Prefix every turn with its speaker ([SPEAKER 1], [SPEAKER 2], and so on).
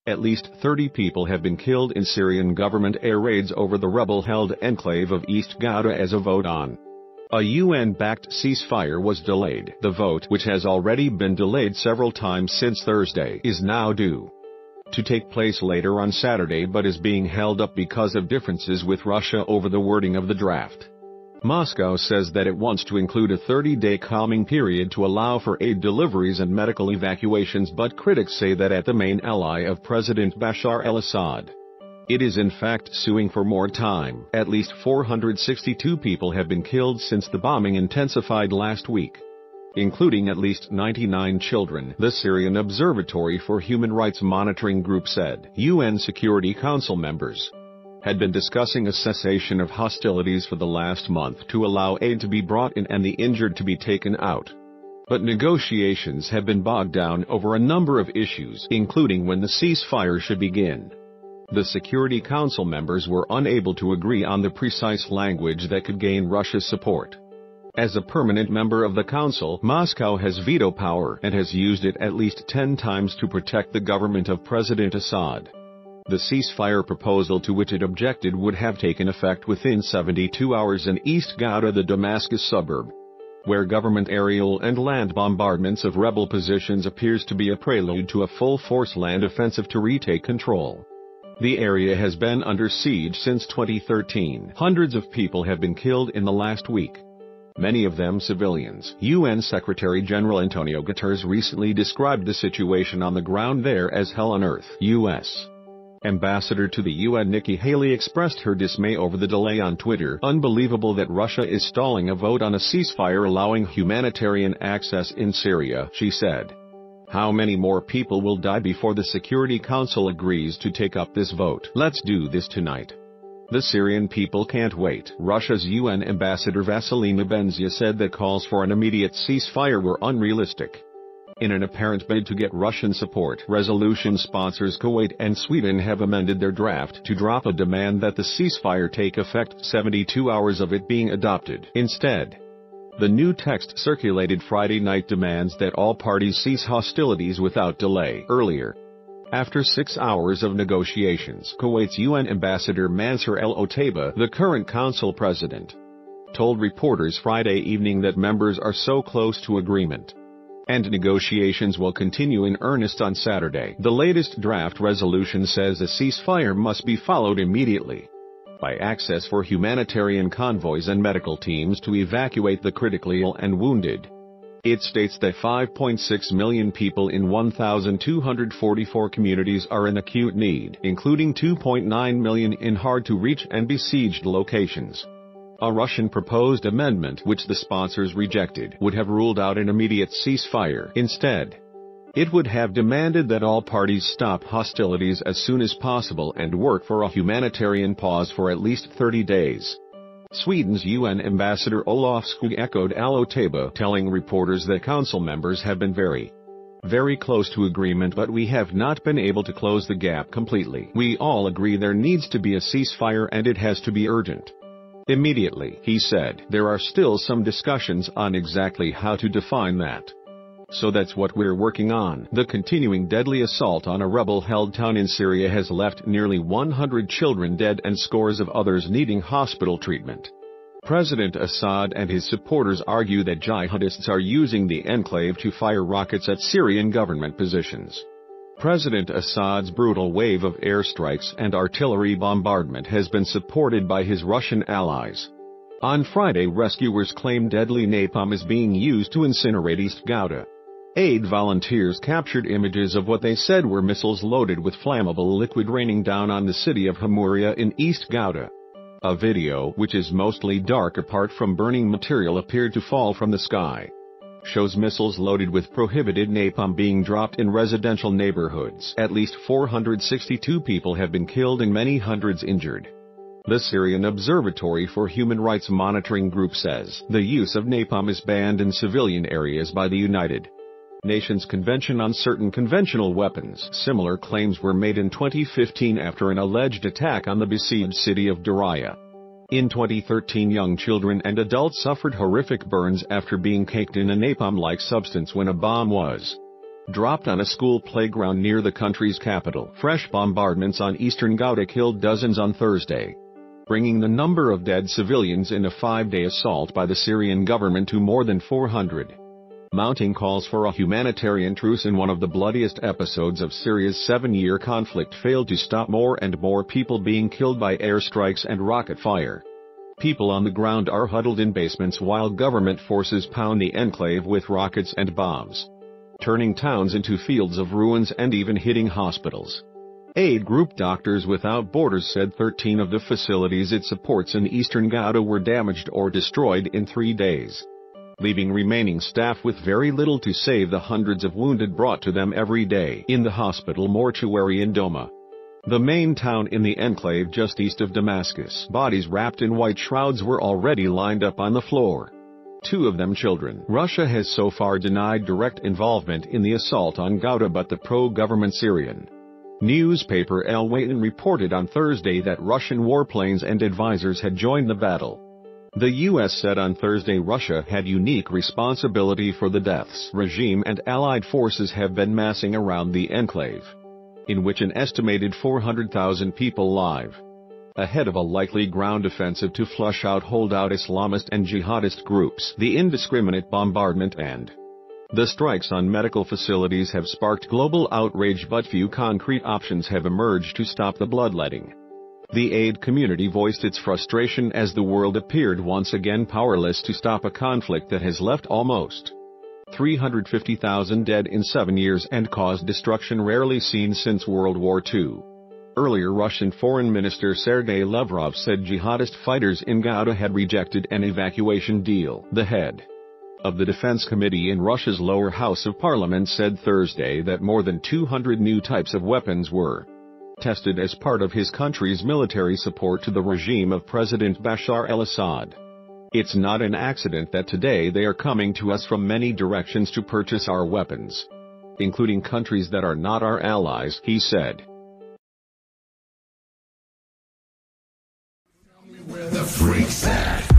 [SPEAKER 1] At least 30 people have been killed in Syrian government air raids over the rebel-held enclave of East Ghouta as a vote on a UN-backed ceasefire was delayed. The vote, which has already been delayed several times since Thursday, is now due to take place later on Saturday but is being held up because of differences with Russia over the wording of the draft. Moscow says that it wants to include a 30-day calming period to allow for aid deliveries and medical evacuations, but critics say that at the main ally of President Bashar al-Assad, it is in fact suing for more time. At least 462 people have been killed since the bombing intensified last week, including at least 99 children, the Syrian Observatory for Human Rights Monitoring Group said. UN Security Council members had been discussing a cessation of hostilities for the last month to allow aid to be brought in and the injured to be taken out. But negotiations have been bogged down over a number of issues, including when the ceasefire should begin. The Security Council members were unable to agree on the precise language that could gain Russia's support. As a permanent member of the Council, Moscow has veto power and has used it at least 10 times to protect the government of President Assad. The ceasefire proposal to which it objected would have taken effect within 72 hours in East Ghouta, the Damascus suburb, where government aerial and land bombardments of rebel positions appears to be a prelude to a full-force land offensive to retake control. The area has been under siege since 2013. Hundreds of people have been killed in the last week, many of them civilians. UN Secretary-General Antonio Guterres recently described the situation on the ground there as hell on earth. U.S. Ambassador to the UN Nikki Haley expressed her dismay over the delay on Twitter. Unbelievable that Russia is stalling a vote on a ceasefire allowing humanitarian access in Syria, she said. How many more people will die before the Security Council agrees to take up this vote? Let's do this tonight. The Syrian people can't wait. Russia's UN Ambassador Vasily Nebenzia said that calls for an immediate ceasefire were unrealistic. In an apparent bid to get Russian support, resolution sponsors Kuwait and Sweden have amended their draft to drop a demand that the ceasefire take effect 72 hours of it being adopted. Instead, the new text circulated Friday night demands that all parties cease hostilities without delay. Earlier, after 6 hours of negotiations, Kuwait's UN Ambassador Mansour El-Otaiba, the current council president, told reporters Friday evening that members are so close to agreement, and negotiations will continue in earnest on Saturday. The latest draft resolution says a ceasefire must be followed immediately by access for humanitarian convoys and medical teams to evacuate the critically ill and wounded. It states that 5.6 million people in 1,244 communities are in acute need, including 2.9 million in hard-to-reach and besieged locations. A Russian proposed amendment, which the sponsors rejected, would have ruled out an immediate ceasefire. Instead, it would have demanded that all parties stop hostilities as soon as possible and work for a humanitarian pause for at least 30 days. Sweden's UN Ambassador Olof Skog echoed El-Otaiba, telling reporters that council members have been very close to agreement, but we have not been able to close the gap completely. We all agree there needs to be a ceasefire and it has to be urgent. Immediately, he said. There are still some discussions on exactly how to define that. So that's what we're working on. The continuing deadly assault on a rebel-held town in Syria has left nearly 100 children dead and scores of others needing hospital treatment. President Assad and his supporters argue that jihadists are using the enclave to fire rockets at Syrian government positions. President Assad's brutal wave of airstrikes and artillery bombardment has been supported by his Russian allies. On Friday, rescuers claimed deadly napalm is being used to incinerate East Ghouta. Aid volunteers captured images of what they said were missiles loaded with flammable liquid raining down on the city of Hamuria in East Ghouta. A video, which is mostly dark apart from burning material, appeared to fall from the sky, shows missiles loaded with prohibited napalm being dropped in residential neighborhoods. At least 462 people have been killed and many hundreds injured. The Syrian Observatory for Human Rights Monitoring Group says the use of napalm is banned in civilian areas by the United Nations Convention on Certain Conventional Weapons. Similar claims were made in 2015 after an alleged attack on the besieged city of Daraya. In 2013, young children and adults suffered horrific burns after being caked in a napalm-like substance when a bomb was dropped on a school playground near the country's capital. Fresh bombardments on eastern Ghouta killed dozens on Thursday, bringing the number of dead civilians in a 5-day assault by the Syrian government to more than 400. Mounting calls for a humanitarian truce in one of the bloodiest episodes of Syria's 7-year conflict failed to stop more and more people being killed by airstrikes and rocket fire. People on the ground are huddled in basements while government forces pound the enclave with rockets and bombs, turning towns into fields of ruins and even hitting hospitals. Aid group Doctors Without Borders said 13 of the facilities it supports in eastern Ghouta were damaged or destroyed in 3 days, leaving remaining staff with very little to save the hundreds of wounded brought to them every day in the hospital mortuary in Doma, the main town in the enclave just east of Damascus. Bodies wrapped in white shrouds were already lined up on the floor, 2 of them children. Russia has so far denied direct involvement in the assault on Ghouta, but the pro-government Syrian newspaper El Watan reported on Thursday that Russian warplanes and advisors had joined the battle. The U.S. said on Thursday Russia had unique responsibility for the deaths. Regime and allied forces have been massing around the enclave, in which an estimated 400,000 people live, ahead of a likely ground offensive to flush out holdout Islamist and jihadist groups. The indiscriminate bombardment and the strikes on medical facilities have sparked global outrage, but few concrete options have emerged to stop the bloodletting. The aid community voiced its frustration as the world appeared once again powerless to stop a conflict that has left almost 350,000 dead in 7 years and caused destruction rarely seen since World War II. Earlier, Russian Foreign Minister Sergei Lavrov said jihadist fighters in Ghouta had rejected an evacuation deal. The head of the Defense Committee in Russia's lower house of parliament said Thursday that more than 200 new types of weapons were tested as part of his country's military support to the regime of President Bashar al-Assad. It's not an accident that today they are coming to us from many directions to purchase our weapons, including countries that are not our allies, he said.
[SPEAKER 2] Tell me where the freaks at.